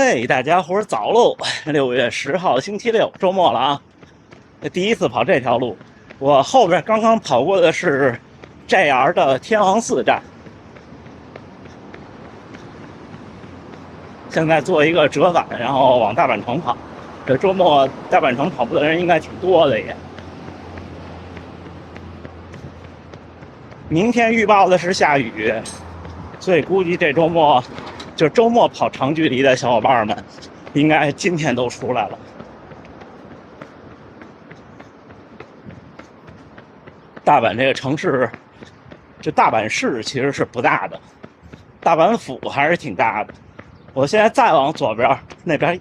嘿，大家伙儿早喽！6月10号星期六，周末了啊！第一次跑这条路，我后边刚刚跑过的是 JR 的天王寺站，现在做一个折返，然后往大阪城跑。这周末大阪城跑步的人应该挺多的也。明天预报的是下雨，所以估计这周末就周末跑长距离的小伙伴们，应该今天都出来了。大阪这个城市，这大阪市其实是不大的，大阪府还是挺大的。我现在再往左边那边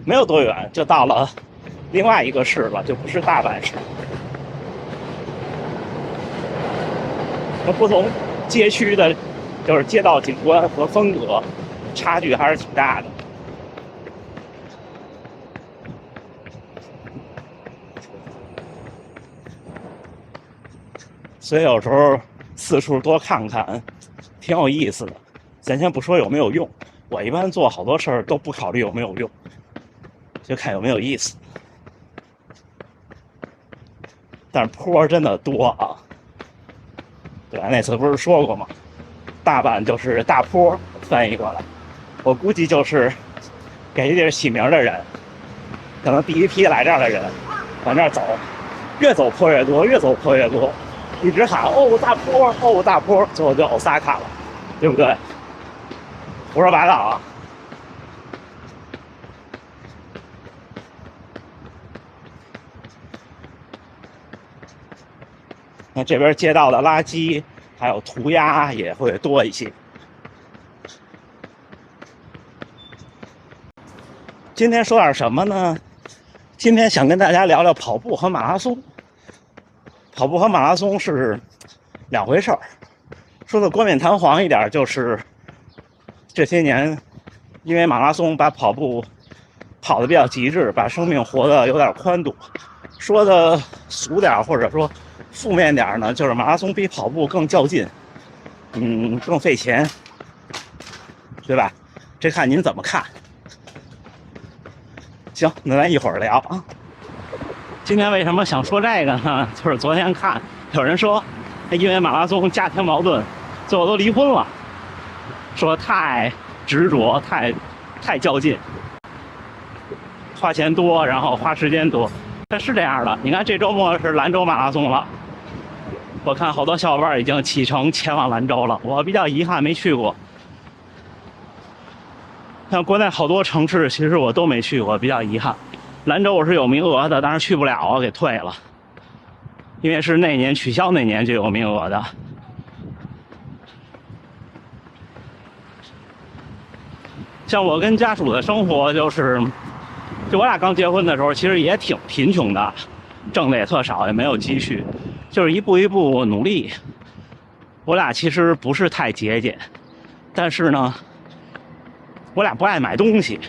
没有多远，就到了另外一个市了，就不是大阪市。不同街区的，就是街道景观和风格差距还是挺大的。所以有时候四处多看看，挺有意思的。咱先不说有没有用，我一般做好多事儿都不考虑有没有用，就看有没有意思。但是坡真的多啊！对吧？那次不是说过吗？大阪就是大坡，翻译过来，我估计就是给这地儿起名的人，可能第一批来这儿的人往这儿走，越走坡越多，越走坡越多，一直喊哦大坡，哦大坡，最后就欧萨卡了，对不对？胡说八道啊！那这边街道的垃圾还有涂鸦也会多一些。今天说点什么呢？今天想跟大家聊聊跑步和马拉松。跑步和马拉松是两回事儿。说的冠冕堂皇一点，就是这些年因为马拉松把跑步跑得比较极致，把生命活得有点宽度。说的俗点或者说负面点呢，就是马拉松比跑步更较劲，更费钱，对吧？这看您怎么看。行，那咱一会儿聊啊。今天为什么想说这个呢？就是昨天看有人说，因为马拉松家庭矛盾，最后都离婚了，说太执着，太较劲，花钱多，然后花时间多。但是这样的，你看这周末是兰州马拉松了，我看好多小伙伴已经启程前往兰州了，我比较遗憾没去过。像国内好多城市，其实我都没去过，比较遗憾。兰州我是有名额的，但是去不了，我给退了，因为是那年取消那年就有名额的。像我跟家属的生活就我俩刚结婚的时候，其实也挺贫穷的，挣的也特少，也没有积蓄，就是一步一步努力。我俩其实不是太节俭，但是呢，我俩不爱买东西。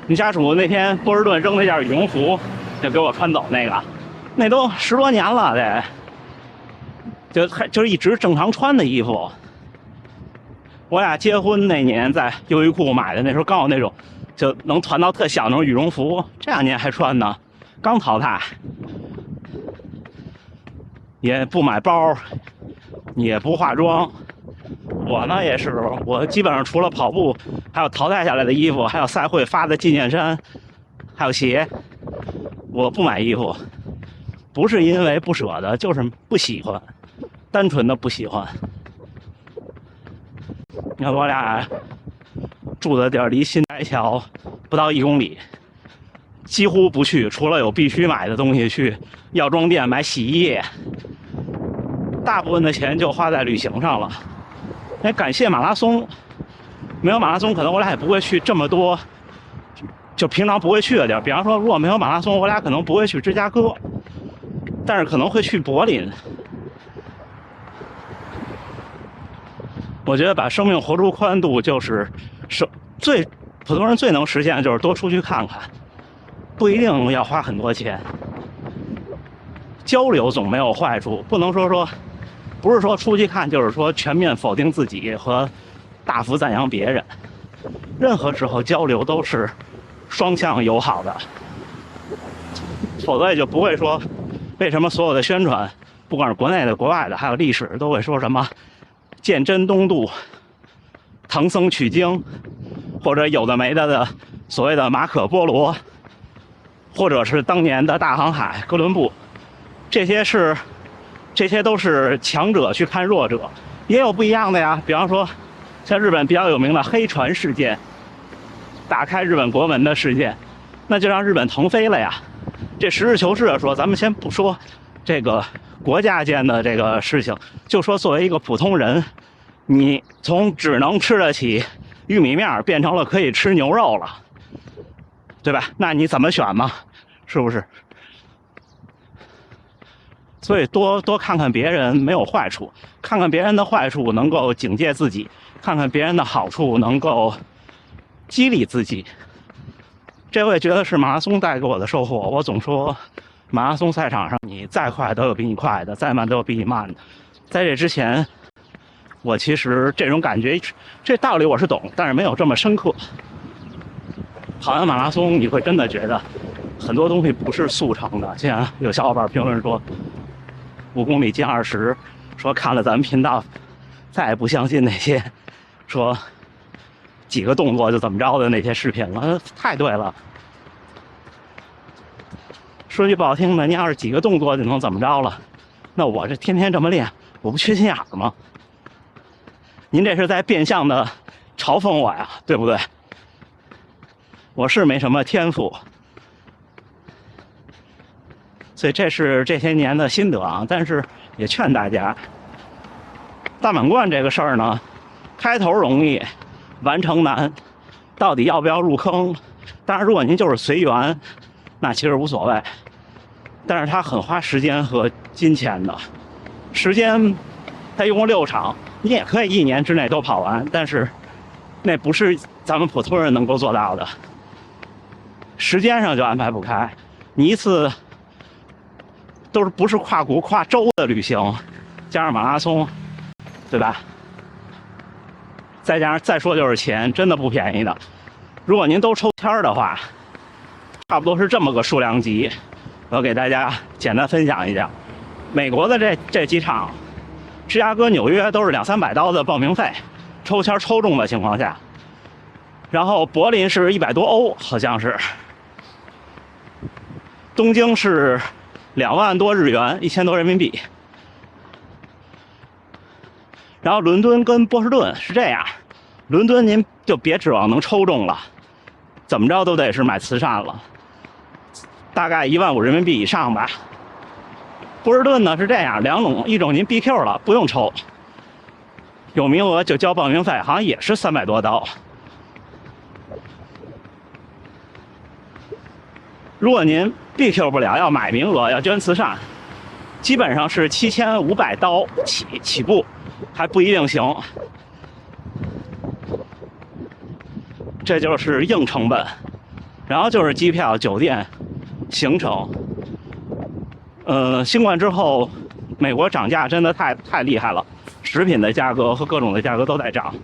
你家属那天波士顿扔那件羽绒服，就给我穿走那都10多年了，就是一直正常穿的衣服。我俩结婚那年在优衣库买的，那时候刚有那种就能团到特小那种羽绒服，这2年还穿呢，刚淘汰。也不买包，也不化妆。我呢也是，我基本上除了跑步，还有淘汰下来的衣服，还有赛会发的纪念衫，还有鞋，我不买衣服，不是因为不舍得，就是不喜欢，单纯的不喜欢。你看我俩住的地儿离新斋桥不到1公里，几乎不去，除了有必须买的东西去药妆店买洗衣液，大部分的钱就花在旅行上了。也感谢马拉松，没有马拉松可能我俩也不会去这么多就平常不会去的地儿。比方说如果没有马拉松，我俩可能不会去芝加哥，但是可能会去柏林。我觉得把生命活出宽度，就是普通人最能实现的，就是多出去看看，不一定要花很多钱。交流总没有坏处，不能不是说出去看就是说全面否定自己和大幅赞扬别人。任何时候交流都是双向友好的，否则也就不会说为什么所有的宣传，不管是国内的、国外的，还有历史，都会说什么鉴真东渡、唐僧取经，或者有的没的所谓的马可波罗，或者是当年的大航海哥伦布，这些都是强者去看弱者，也有不一样的呀。比方说，像日本比较有名的黑船事件，打开日本国门的事件，那就让日本腾飞了呀。这实事求是的说，咱们先不说这个国家间的这个事情，就说作为一个普通人，你从只能吃得起玉米面变成了可以吃牛肉了，对吧？那你怎么选嘛？是不是？所以多看看别人没有坏处，看看别人的坏处能够警戒自己，看看别人的好处能够激励自己。这我也觉得是马拉松带给我的收获。我总说，马拉松赛场上你再快都有比你快的，再慢都有比你慢的。在这之前，我其实这种感觉，这道理我是懂，但是没有这么深刻。跑完马拉松，你会真的觉得很多东西不是速成的。现在有小伙伴评论说，5公里进20，说看了咱们频道，再也不相信那些说几个动作就怎么着的那些视频了。太对了。说句不好听的，你要是几个动作就能怎么着了，那我这天天这么练，我不缺心眼儿吗？您这是在变相的嘲讽我呀，对不对？我是没什么天赋，所以这是这些年的心得啊。但是也劝大家，大满贯这个事儿呢，开头容易，完成难，到底要不要入坑？当然，如果您就是随缘，那其实无所谓。但是它很花时间和金钱的，时间它一共6场，你也可以1年之内都跑完，但是那不是咱们普通人能够做到的。时间上就安排不开，你一次都是不是跨国跨州的旅行，加上马拉松，对吧？再说就是钱，真的不便宜的。如果您都抽签的话，差不多是这么个数量级。我给大家简单分享一下，美国的这几场，芝加哥、纽约都是200-300刀的报名费，抽签抽中的情况下。然后柏林是100多欧，好像是。东京是2万多日元，1000多人民币。然后伦敦跟波士顿是这样，伦敦您就别指望能抽中了，怎么着都得是买慈善了，大概15000人民币以上吧。波士顿呢是这样，2种，一种您 BQ 了，不用抽，有名额就交报名费，好像也是300多刀。如果您 BQ 不了，要买名额，要捐慈善，基本上是7500刀起步，还不一定行。这就是硬成本，然后就是机票、酒店、行程。新冠之后，美国涨价真的太厉害了，食品的价格和各种的价格都在涨。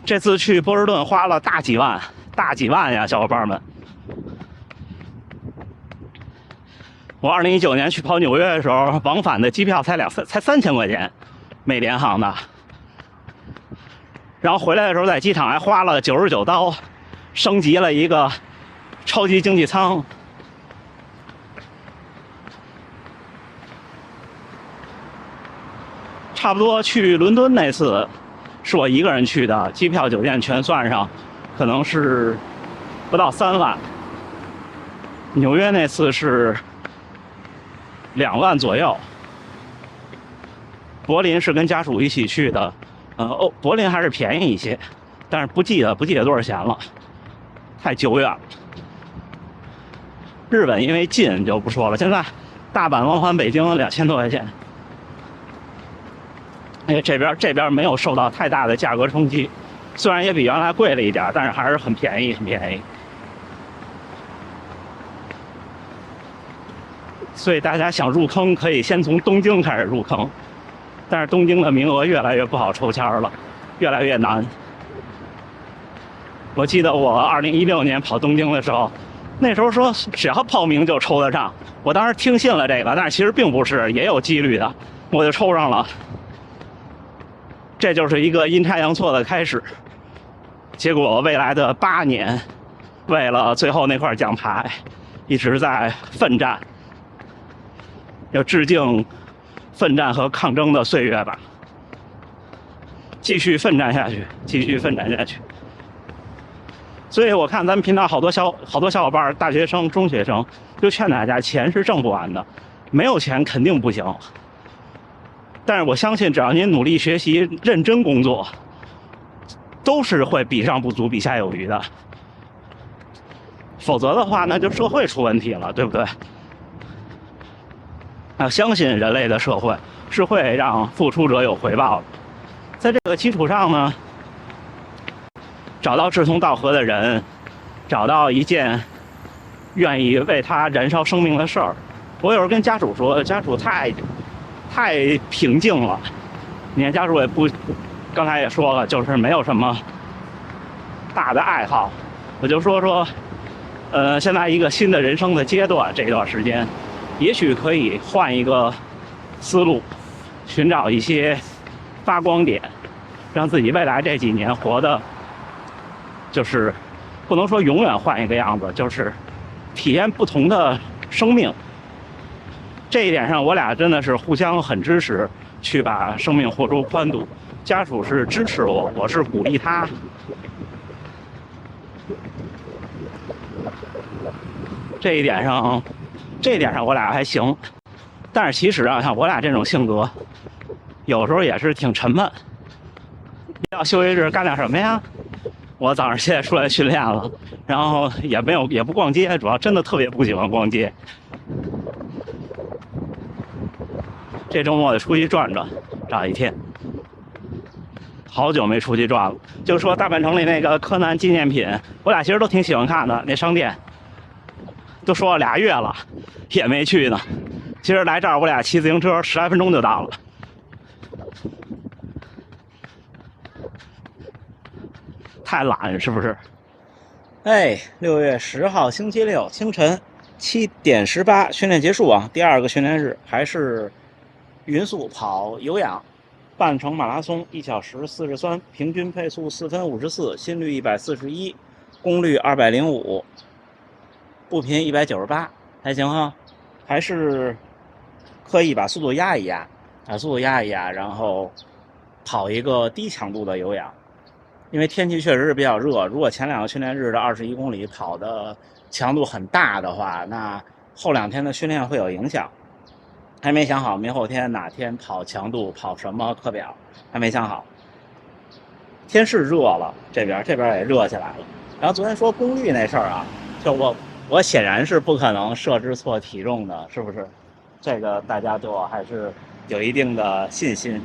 这次去波士顿花了大几万呀，小伙伴们。我2019年去跑纽约的时候，往返的机票才3000块钱，美联航的。然后回来的时候在机场还花了99刀，升级了一个超级经济舱。差不多去伦敦那次是我一个人去的，机票、酒店全算上，可能是不到3万。纽约那次是2万左右。柏林是跟家属一起去的，柏林还是便宜一些，但是不记得多少钱了，太久远了。日本因为近就不说了，现在大阪往返北京2000多块钱。这边没有受到太大的价格冲击，虽然也比原来贵了一点，但是还是很便宜，很便宜。所以大家想入坑，可以先从东京开始入坑，但是东京的名额越来越不好抽签了，越来越难。我记得我2016年跑东京的时候，那时候说只要报名就抽得上，我当时听信了这个，但是其实并不是，也有几率的，我就抽上了。这就是一个阴差阳错的开始。结果未来的8年，为了最后那块奖牌，一直在奋战，要致敬奋战和抗争的岁月吧。继续奋战下去，继续奋战下去。所以我看咱们频道好多小伙伴，大学生、中学生，就劝大家，钱是挣不完的，没有钱肯定不行。但是我相信，只要您努力学习、认真工作，都是会比上不足、比下有余的。否则的话，那就社会出问题了，对不对？相信人类的社会是会让付出者有回报的。在这个基础上呢，找到志同道合的人，找到一件愿意为他燃烧生命的事儿。我有时候跟家属说，家属太平静了。你看家属也不，刚才也说了，就是没有什么大的爱好。我就说，现在一个新的人生的阶段，这段时间，也许可以换一个思路，寻找一些发光点，让自己未来这几年活的，就是不能说永远换一个样子，就是体验不同的生命。这一点上，我俩真的是互相很支持，去把生命活出宽度。家属是支持我，我是鼓励他。这一点上我俩还行。但是其实啊，像我俩这种性格，有时候也是挺沉闷。要休息日干点什么呀？我早上现在出来训练了，然后也不逛街，主要真的特别不喜欢逛街。这周末得出去转转，找一天。好久没出去转了。就说大阪城里那个柯南纪念品，我俩其实都挺喜欢看的，那商店都说了2月了，也没去呢。其实来这儿我俩骑自行车10来分钟就到了。太懒是不是？哎，6月10号星期六清晨7点18训练结束啊，第2个训练日还是匀速跑有氧，半程马拉松1小时43，平均配速4分54，心率141，功率205，步频198，还行哈，还是刻意把速度压一压，然后跑一个低强度的有氧。因为天气确实是比较热，如果前2个训练日的21公里跑的强度很大的话，那后2天的训练会有影响。还没想好明后天哪天跑强度，跑什么课表，还没想好。天是热了，这边也热起来了。然后昨天说功率那事儿啊，就我显然是不可能设置错体重的，是不是？这个大家对我还是有一定的信心。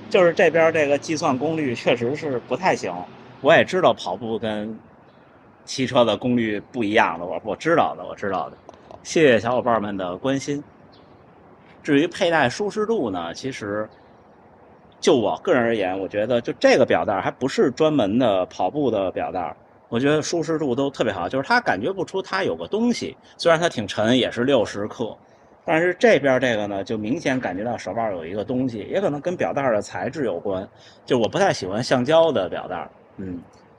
就是这边这个计算功率确实是不太行，我也知道跑步跟骑车的功率不一样的，我知道的。谢谢小伙伴们的关心。至于佩戴舒适度呢，其实就我个人而言，我觉得就这个表带还不是专门的跑步的表带，我觉得舒适度都特别好，就是它感觉不出它有个东西，虽然它挺沉，也是60克。但是这边这个呢，就明显感觉到手腕有一个东西，也可能跟表带的材质有关。就我不太喜欢橡胶的表带，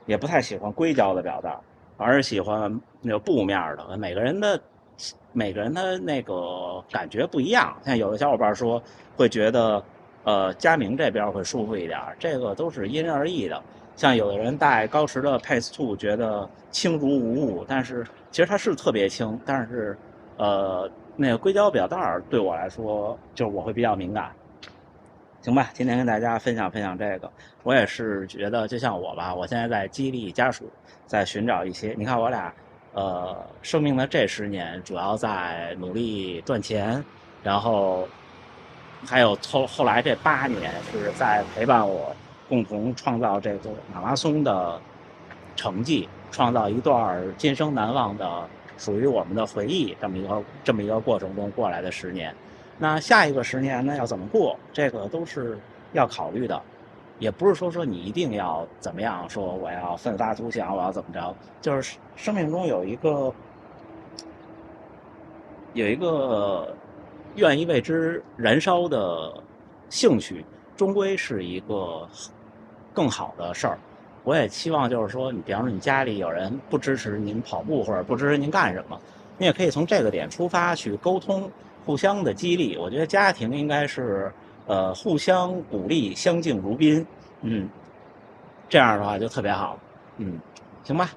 也不太喜欢硅胶的表带，而是喜欢那个布面的。每个人的那个感觉不一样。像有的小伙伴说会觉得，佳明这边会舒服一点，这个都是因人而异的。像有的人戴高驰的 Pace 2觉得轻如无物，但是其实它是特别轻，但是那个硅胶表带对我来说，就是我会比较敏感。行吧，今天跟大家分享这个，我也是觉得就像我吧，我现在在激励家属，在寻找一些，你看我俩生命的这10年主要在努力赚钱，然后还有后来这8年是在陪伴我共同创造这个马拉松的成绩，创造一段今生难忘的属于我们的回忆，这么一个过程中过来的10年。那下一个10年呢，要怎么过？这个都是要考虑的。也不是说你一定要怎么样，说我要奋发图强，我要怎么着，就是生命中有一个愿意为之燃烧的兴趣，终归是一个更好的事儿。我也期望就是说，你比方说你家里有人不支持您跑步，或者不支持您干什么，你也可以从这个点出发去沟通，互相的激励。我觉得家庭应该是互相鼓励，相敬如宾，这样的话就特别好。行吧，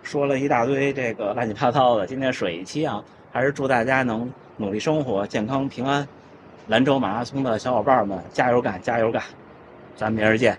说了一大堆这个乱七八糟的，今天水一期啊，还是祝大家能努力生活，健康平安。兰州马拉松的小伙伴们，加油干，加油干！咱们明儿见。